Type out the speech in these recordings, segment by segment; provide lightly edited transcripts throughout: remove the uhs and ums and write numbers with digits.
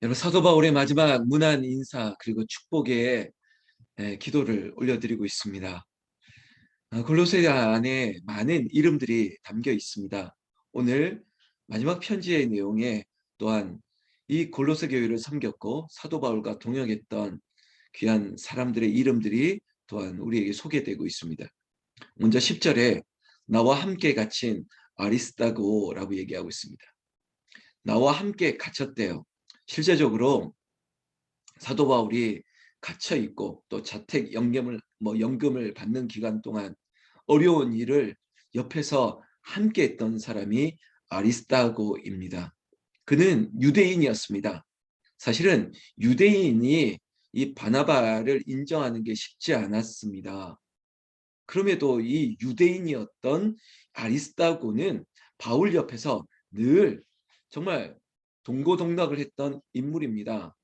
여러분 사도 바울의 마지막 문안 인사 그리고 축복의 기도를 올려드리고 있습니다. 골로새 안에 많은 이름들이 담겨 있습니다. 오늘 마지막 편지의 내용에 또한 이 골로새 교회를 섬겼고 사도 바울과 동역했던 귀한 사람들의 이름들이 또한 우리에게 소개되고 있습니다. 먼저 10절에 나와 함께 갇힌 아리스다고라고 얘기하고 있습니다. 나와 함께 갇혔대요. 실제적으로 사도 바울이 갇혀 있고 또 자택 연금을 받는 기간 동안 어려운 일을 옆에서 함께 했던 사람이 아리스다고입니다. 그는 유대인이었습니다. 사실은 유대인이 이 바나바를 인정하는 게 쉽지 않았습니다. 그럼에도 이 유대인이었던 아리스다고는 바울 옆에서 늘 정말 동고동락을 했던 인물입니다.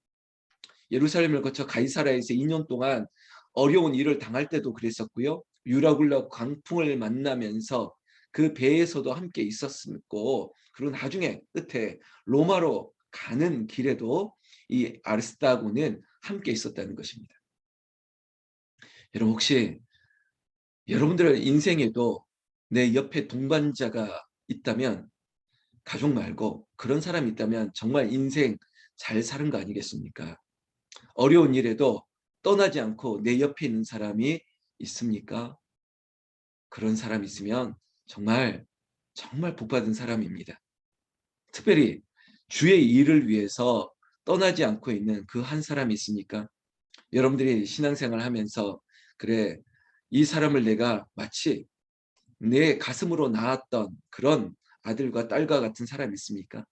예루살렘을 거쳐 가이사라에서 2년 동안 어려운 일을 당할 때도 그랬었고요. 유라굴라 광풍을 만나면서 그 배에서도 함께 있었고, 그리고 나중에 끝에 로마로 가는 길에도 이 아리스타고는 함께 있었다는 것입니다. 여러분 혹시 여러분들 인생에도 내 옆에 동반자가 있다면, 가족 말고 그런 사람이 있다면 정말 인생 잘 사는 거 아니겠습니까? 어려운 일에도 떠나지 않고 내 옆에 있는 사람이 있습니까? 그런 사람이 있으면 정말 정말 복받은 사람입니다. 특별히 주의 일을 위해서 떠나지 않고 있는 그 한 사람이 있으니까 여러분들이 신앙생활 하면서 그래 이 사람을 내가 마치 내 가슴으로 낳았던 그런 아들과 딸과 같은 사람이 있습니까?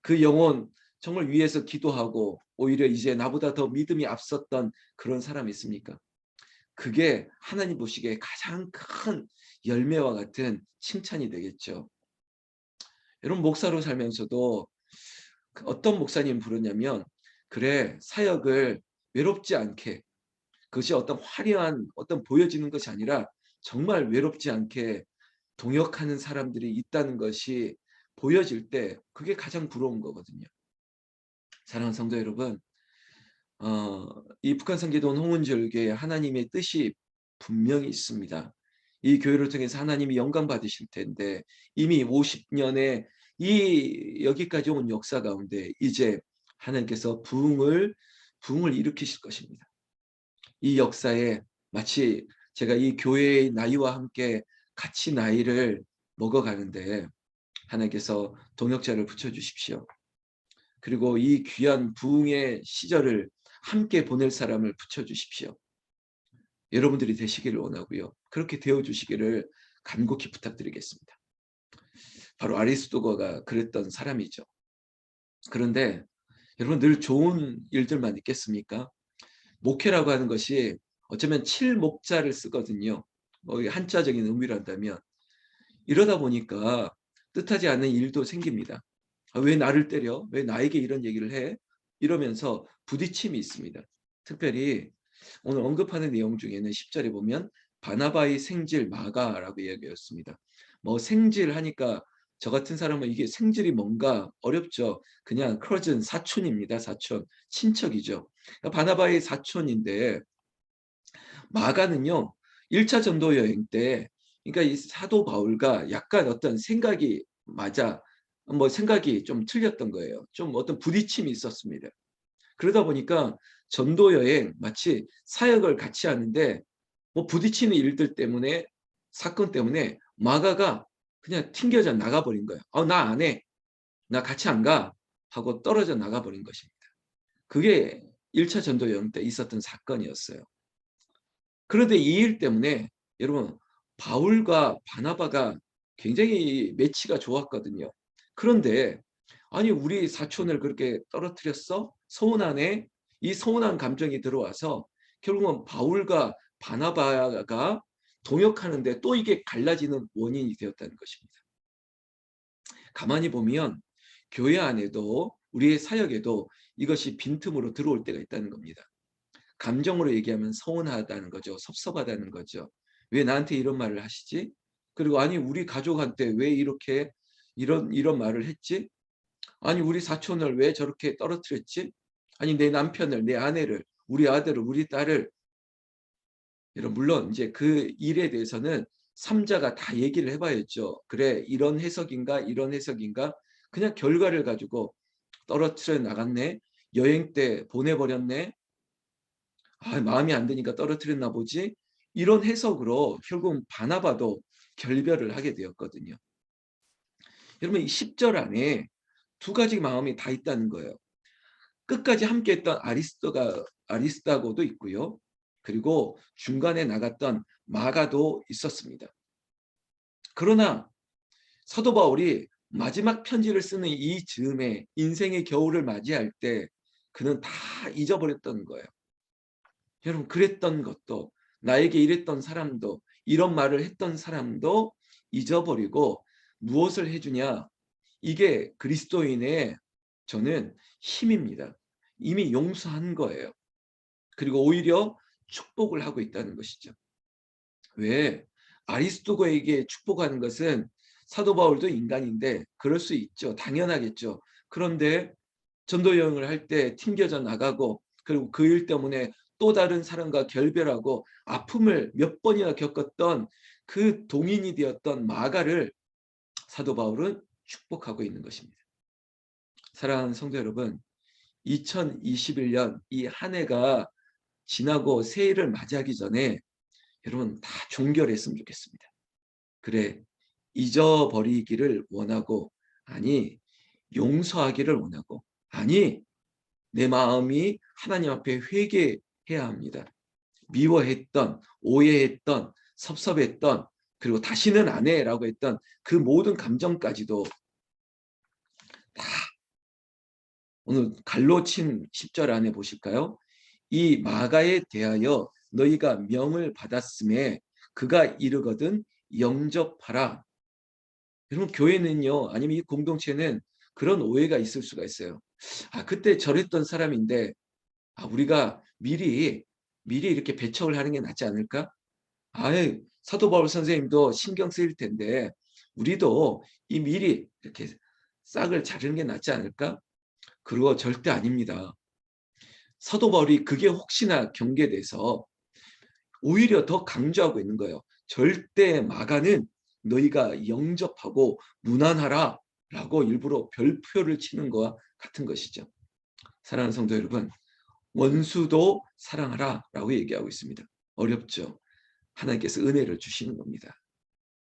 그 영혼 정말 위에서 기도하고 오히려 이제 나보다 더 믿음이 앞섰던 그런 사람이 있습니까? 그게 하나님 보시기에 가장 큰 열매와 같은 칭찬이 되겠죠. 여러분 목사로 살면서도 어떤 목사님 부르냐면 그래 사역을 외롭지 않게, 그것이 어떤 화려한 어떤 보여지는 것이 아니라 정말 외롭지 않게 동역하는 사람들이 있다는 것이 보여질 때 그게 가장 부러운 거거든요. 사랑하는 성도 여러분, 이 북한 선교동 홍은절교에 하나님의 뜻이 분명히 있습니다. 이 교회를 통해서 하나님이 영광 받으실 텐데 이미 50년의 이 여기까지 온 역사 가운데 이제 하나님께서 부흥을 일으키실 것입니다. 이 역사에 마치 제가 이 교회의 나이와 함께 같이 나이를 먹어가는데 하나님께서 동역자를 붙여주십시오. 그리고 이 귀한 부흥의 시절을 함께 보낼 사람을 붙여주십시오. 여러분들이 되시기를 원하고요. 그렇게 되어주시기를 간곡히 부탁드리겠습니다. 바로 아리스도거가 그랬던 사람이죠. 그런데 여러분 늘 좋은 일들만 있겠습니까? 목회라고 하는 것이 어쩌면 칠목자를 쓰거든요. 한자적인 의미로 한다면 이러다 보니까 뜻하지 않은 일도 생깁니다. 왜 나를 때려? 왜 나에게 이런 얘기를 해? 이러면서 부딪힘이 있습니다. 특별히 오늘 언급하는 내용 중에는 10절에 보면 바나바의 생질 마가라고 이야기했습니다. 뭐 생질하니까 저 같은 사람은 이게 생질이 뭔가 어렵죠. 그냥 커즌 사촌입니다. 사촌 친척이죠. 그러니까 바나바의 사촌인데 마가는요 1차 전도 여행 때 그러니까 이 사도 바울과 약간 어떤 생각이 맞아 뭐 생각이 좀 틀렸던 거예요. 좀 어떤 부딪힘이 있었습니다. 그러다 보니까 전도 여행 마치 사역을 같이 하는데 뭐 부딪히는 일들 때문에 사건 때문에 마가가 그냥 튕겨져 나가버린 거예요. 나 안 해. 나 같이 안 가. 하고 떨어져 나가버린 것입니다. 그게 1차 전도 여행 때 있었던 사건이었어요. 그런데 이 일 때문에 여러분 바울과 바나바가 굉장히 매치가 좋았거든요. 그런데 아니 우리 사촌을 그렇게 떨어뜨렸어? 서운하네. 이 서운한 감정이 들어와서 결국은 바울과 바나바가 동역하는데 또 이게 갈라지는 원인이 되었다는 것입니다. 가만히 보면 교회 안에도 우리의 사역에도 이것이 빈틈으로 들어올 때가 있다는 겁니다. 감정으로 얘기하면 서운하다는 거죠. 섭섭하다는 거죠. 왜 나한테 이런 말을 하시지? 그리고 아니 우리 가족한테 왜 이렇게 이런 말을 했지? 아니 우리 사촌을 왜 저렇게 떨어뜨렸지? 아니 내 남편을, 내 아내를, 우리 아들을, 우리 딸을. 여러분 물론 이제 그 일에 대해서는 삼자가 다 얘기를 해봐야죠. 그래 이런 해석인가 이런 해석인가. 그냥 결과를 가지고 떨어뜨려 나갔네. 여행 때 보내버렸네. 아, 마음이 안 드니까 떨어뜨렸나 보지. 이런 해석으로 결국 바나바도 결별을 하게 되었거든요. 여러분 이 10절 안에 두 가지 마음이 다 있다는 거예요. 끝까지 함께했던 아리스다고도 있고요. 그리고 중간에 나갔던 마가도 있었습니다. 그러나 사도 바울이 마지막 편지를 쓰는 이 즈음에 인생의 겨울을 맞이할 때 그는 다 잊어버렸던 거예요. 여러분 그랬던 것도, 나에게 이랬던 사람도, 이런 말을 했던 사람도 잊어버리고 무엇을 해주냐? 이게 그리스도인의 저는 힘입니다. 이미 용서한 거예요. 그리고 오히려 축복을 하고 있다는 것이죠. 왜? 아리스도거에게 축복하는 것은, 사도 바울도 인간인데 그럴 수 있죠. 당연하겠죠. 그런데 전도 여행을 할 때 튕겨져 나가고, 그리고 그 일 때문에 또 다른 사람과 결별하고 아픔을 몇 번이나 겪었던 그 동인이 되었던 마가를 사도 바울은 축복하고 있는 것입니다. 사랑하는 성도 여러분, 2021년 이 한 해가 지나고 새해를 맞이하기 전에 여러분 다 종결했으면 좋겠습니다. 그래, 잊어버리기를 원하고, 아니 용서하기를 원하고, 아니 내 마음이 하나님 앞에 회개해야 합니다. 미워했던, 오해했던, 섭섭했던, 그리고 다시는 안 해라고 했던 그 모든 감정까지도 다 오늘 갈로친 10절 안에 보실까요? 이 마가에 대하여 너희가 명을 받았음에 그가 이르거든 영접하라. 여러분 교회는요, 아니면 이 공동체는 그런 오해가 있을 수가 있어요. 아, 그때 저랬던 사람인데 우리가 미리 이렇게 배척을 하는 게 낫지 않을까? 아유, 사도 바울 선생님도 신경 쓰일 텐데 우리도 이 미리 이렇게 싹을 자르는 게 낫지 않을까? 그거 절대 아닙니다. 사도 바울이 그게 혹시나 경계돼서 오히려 더 강조하고 있는 거예요. 절대 마가는 너희가 영접하고 무난하라 라고 일부러 별표를 치는 것과 같은 것이죠. 사랑하는 성도 여러분, 원수도 사랑하라 라고 얘기하고 있습니다. 어렵죠. 하나님께서 은혜를 주시는 겁니다.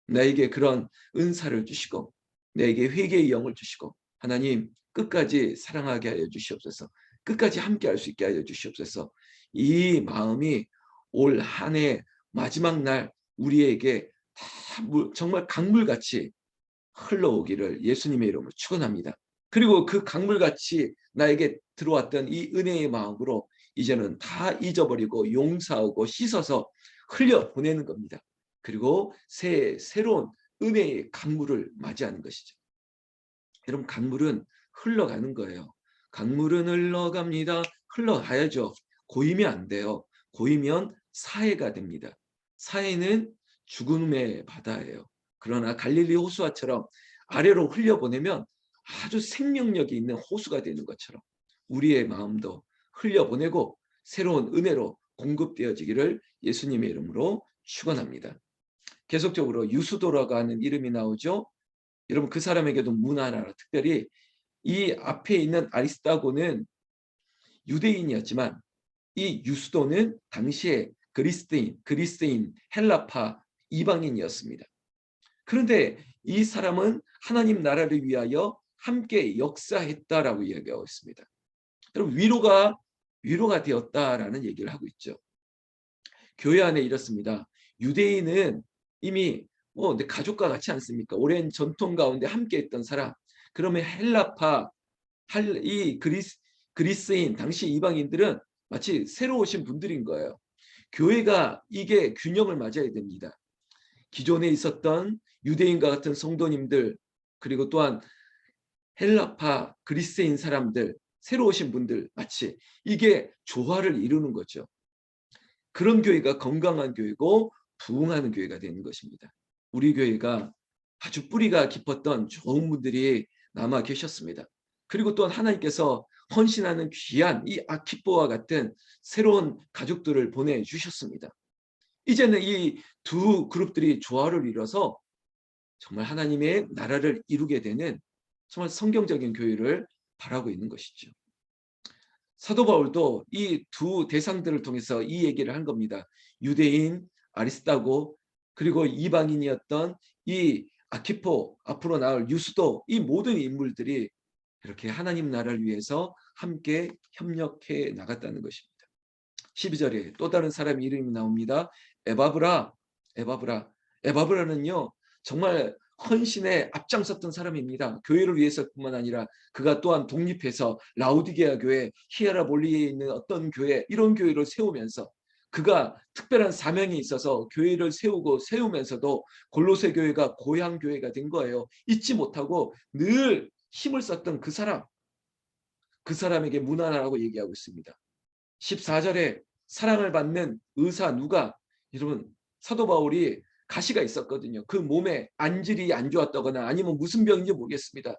나에게 그런 은사를 주시고 나에게 회개의 영을 주시고, 하나님 끝까지 사랑하게 하여 주시옵소서. 끝까지 함께할 수 있게 하여 주시옵소서. 이 마음이 올 한 해 마지막 날 우리에게 다 정말 강물같이 흘러오기를 예수님의 이름으로 축원합니다. 그리고 그 강물같이 나에게 들어왔던 이 은혜의 마음으로 이제는 다 잊어버리고 용서하고 씻어서 흘려보내는 겁니다. 그리고 새로운 은혜의 강물을 맞이하는 것이죠. 여러분 강물은 흘러가는 거예요. 강물은 흘러갑니다. 흘러가야죠. 고이면 안 돼요. 고이면 사해가 됩니다. 사해는 죽음의 바다예요. 그러나 갈릴리 호수아처럼 아래로 흘려보내면 아주 생명력이 있는 호수가 되는 것처럼 우리의 마음도 흘려보내고 새로운 은혜로 공급되어지기를 예수님의 이름으로 축원합니다. 계속적으로 유수도라고 하는 이름이 나오죠. 여러분 그 사람에게도 문화라, 특별히 이 앞에 있는 아리스다고는 유대인이었지만 이 유수도는 당시에 그리스인, 헬라파 이방인이었습니다. 그런데 이 사람은 하나님 나라를 위하여 함께 역사했다라고 이야기하고 있습니다. 여러분 위로가 되었다라는 얘기를 하고 있죠. 교회 안에 이렇습니다. 유대인은 이미 내 가족과 같지 않습니까? 오랜 전통 가운데 함께했던 사람. 그러면 헬라파, 이 그리스인 당시 이방인들은 마치 새로 오신 분들인 거예요. 교회가 이게 균형을 맞아야 됩니다. 기존에 있었던 유대인과 같은 성도님들, 그리고 또한 헬라파 그리스인 사람들, 새로 오신 분들, 마치 이게 조화를 이루는 거죠. 그런 교회가 건강한 교회고 부흥하는 교회가 되는 것입니다. 우리 교회가 아주 뿌리가 깊었던 좋은 분들이 남아 계셨습니다. 그리고 또한 하나님께서 헌신하는 귀한 이 아키포와 같은 새로운 가족들을 보내주셨습니다. 이제는 이 두 그룹들이 조화를 이뤄서 정말 하나님의 나라를 이루게 되는 정말 성경적인 교회를 바라고 있는 것이죠. 사도 바울도 이 두 대상들을 통해서 이 얘기를 한 겁니다. 유대인 아리스타고 그리고 이방인이었던 이 아키포, 앞으로 나올 유스도, 이 모든 인물들이 이렇게 하나님 나라를 위해서 함께 협력해 나갔다는 것입니다. 12절에 또 다른 사람 이름이 나옵니다. 에바브라. 에바브라. 에바브라는요, 정말 헌신에 앞장섰던 사람입니다. 교회를 위해서뿐만 아니라 그가 또한 독립해서 라우디게아 교회, 히에라볼리에 있는 어떤 교회, 이런 교회를 세우면서 그가 특별한 사명이 있어서 교회를 세우면서도 골로새 교회가 고향 교회가 된 거예요. 잊지 못하고 늘 힘을 썼던 그 사람, 그 사람에게 문안하라고 얘기하고 있습니다. 14절에 사랑을 받는 의사 누가, 여러분 사도 바울이 가시가 있었거든요. 그 몸에 안질이 안 좋았다거나 아니면 무슨 병인지 모르겠습니다.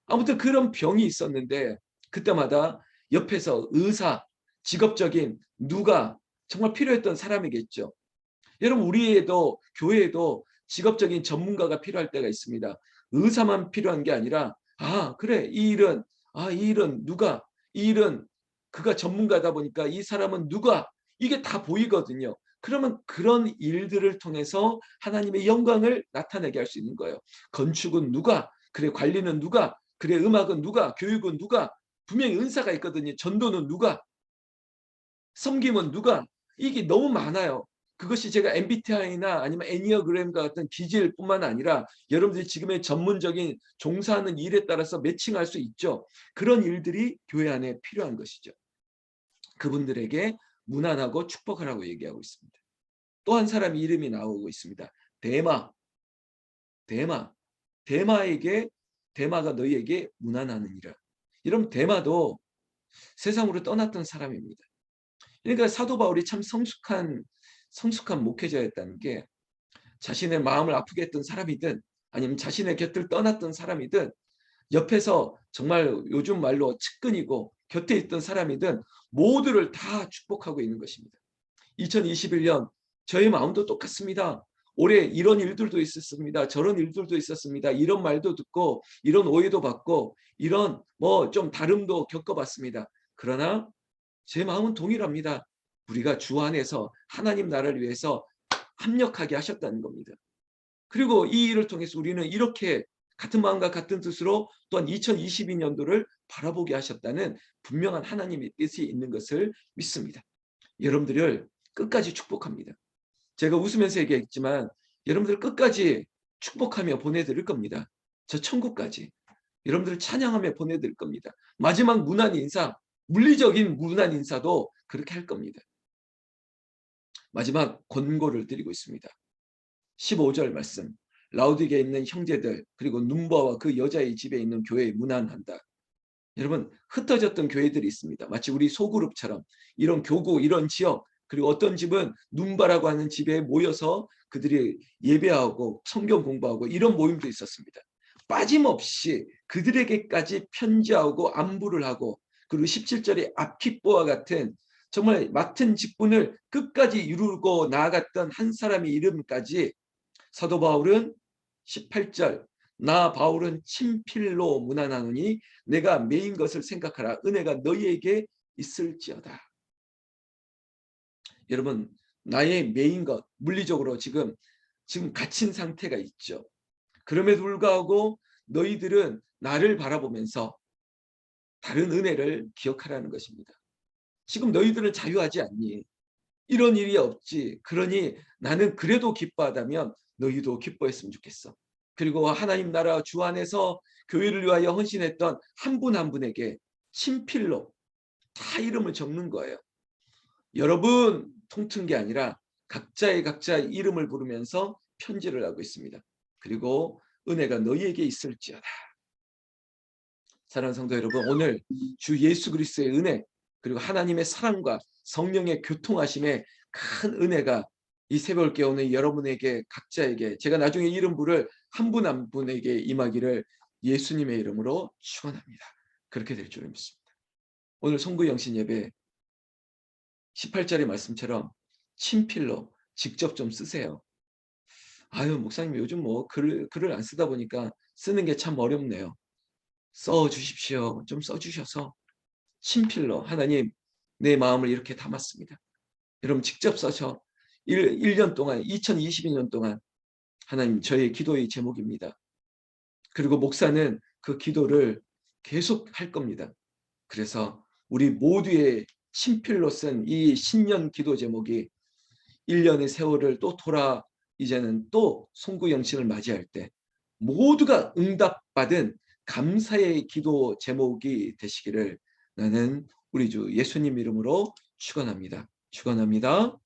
아무튼 그런 병이 있었는데 그때마다 옆에서 의사, 직업적인 누가 정말 필요했던 사람이겠죠. 여러분 우리에도 교회에도 직업적인 전문가가 필요할 때가 있습니다. 의사만 필요한 게 아니라 그래 이 일은 누가, 이 일은 그가 전문가다 보니까 이 사람은 누가, 이게 다 보이거든요. 그러면 그런 일들을 통해서 하나님의 영광을 나타내게 할 수 있는 거예요. 건축은 누가, 그래 관리는 누가, 그래 음악은 누가, 교육은 누가, 분명히 은사가 있거든요. 전도는 누가, 섬김은 누가, 이게 너무 많아요. 그것이 제가 MBTI나 아니면 애니어그램과 같은 기질뿐만 아니라 여러분들이 지금의 전문적인 종사하는 일에 따라서 매칭할 수 있죠. 그런 일들이 교회 안에 필요한 것이죠. 그분들에게 문안하고 축복하라고 얘기하고 있습니다. 또 한 사람 이름이 나오고 있습니다. 데마. 데마. 데마에게, 데마가 너희에게 문안하느니라. 여러분 데마도 세상으로 떠났던 사람입니다. 그러니까 사도 바울이 참 성숙한 목회자였다는 게, 자신의 마음을 아프게 했던 사람이든 아니면 자신의 곁을 떠났던 사람이든 옆에서 정말 요즘 말로 측근이고 곁에 있던 사람이든 모두를 다 축복하고 있는 것입니다. 2021년 저의 마음도 똑같습니다. 올해 이런 일들도 있었습니다. 저런 일들도 있었습니다. 이런 말도 듣고 이런 오해도 받고 이런 뭐 좀 다름도 겪어봤습니다. 그러나 제 마음은 동일합니다. 우리가 주 안에서 하나님 나라를 위해서 합력하게 하셨다는 겁니다. 그리고 이 일을 통해서 우리는 이렇게 같은 마음과 같은 뜻으로 또한 2022년도를 바라보게 하셨다는 분명한 하나님의 뜻이 있는 것을 믿습니다. 여러분들을 끝까지 축복합니다. 제가 웃으면서 얘기했지만 여러분들 끝까지 축복하며 보내드릴 겁니다. 저 천국까지. 여러분들을 찬양하며 보내드릴 겁니다. 마지막 문안 인사, 물리적인 문안 인사도 그렇게 할 겁니다. 마지막 권고를 드리고 있습니다. 15절 말씀. 라우디게에 있는 형제들 그리고 눈바와 그 여자의 집에 있는 교회에 문안한다. 여러분 흩어졌던 교회들이 있습니다. 마치 우리 소그룹처럼 이런 교구, 이런 지역, 그리고 어떤 집은 눈바라고 하는 집에 모여서 그들이 예배하고 성경 공부하고 이런 모임도 있었습니다. 빠짐없이 그들에게까지 편지하고 안부를 하고, 그리고 17절에 아키뽀와 같은 정말 맡은 직분을 끝까지 이루고 나아갔던 한 사람의 이름까지 사도 바울은 18절 나 바울은 친필로 문안하노니 내가 매인 것을 생각하라. 은혜가 너희에게 있을지어다. 여러분 나의 매인 것, 물리적으로 지금 갇힌 상태가 있죠. 그럼에도 불구하고 너희들은 나를 바라보면서 다른 은혜를 기억하라는 것입니다. 지금 너희들은 자유하지 않니? 이런 일이 없지. 그러니 나는 그래도 기뻐하다면 너희도 기뻐했으면 좋겠어. 그리고 하나님 나라 주 안에서 교회를 위하여 헌신했던 한 분 한 분에게 친필로 다 이름을 적는 거예요. 여러분 통튼 게 아니라 각자 이름을 부르면서 편지를 하고 있습니다. 그리고 은혜가 너희에게 있을지어다. 사랑하는 성도 여러분, 오늘 주 예수 그리스도의 은혜 그리고 하나님의 사랑과 성령의 교통하심의 큰 은혜가 이 새벽을 깨우는 여러분에게 각자에게, 제가 나중에 이름 부를 한 분 한 분에게 임하기를 예수님의 이름으로 축원합니다. 그렇게 될 줄을 믿습니다. 오늘 송구영신 예배 18절의 말씀처럼 친필로 직접 좀 쓰세요. 아유 목사님 요즘 뭐 글을 안 쓰다 보니까 쓰는 게 참 어렵네요. 써 주십시오. 좀 써 주셔서 친필로 하나님 내 마음을 이렇게 담았습니다. 여러분 직접 써서 1년 동안 2022년 동안 하나님 저의 기도의 제목입니다. 그리고 목사는 그 기도를 계속 할 겁니다. 그래서 우리 모두의 친필로 쓴 이 신년 기도 제목이 1년의 세월을 또 돌아 이제는 또 송구영신을 맞이할 때 모두가 응답받은 감사의 기도 제목이 되시기를 나는 우리 주 예수님 이름으로 축원합니다. 축원합니다.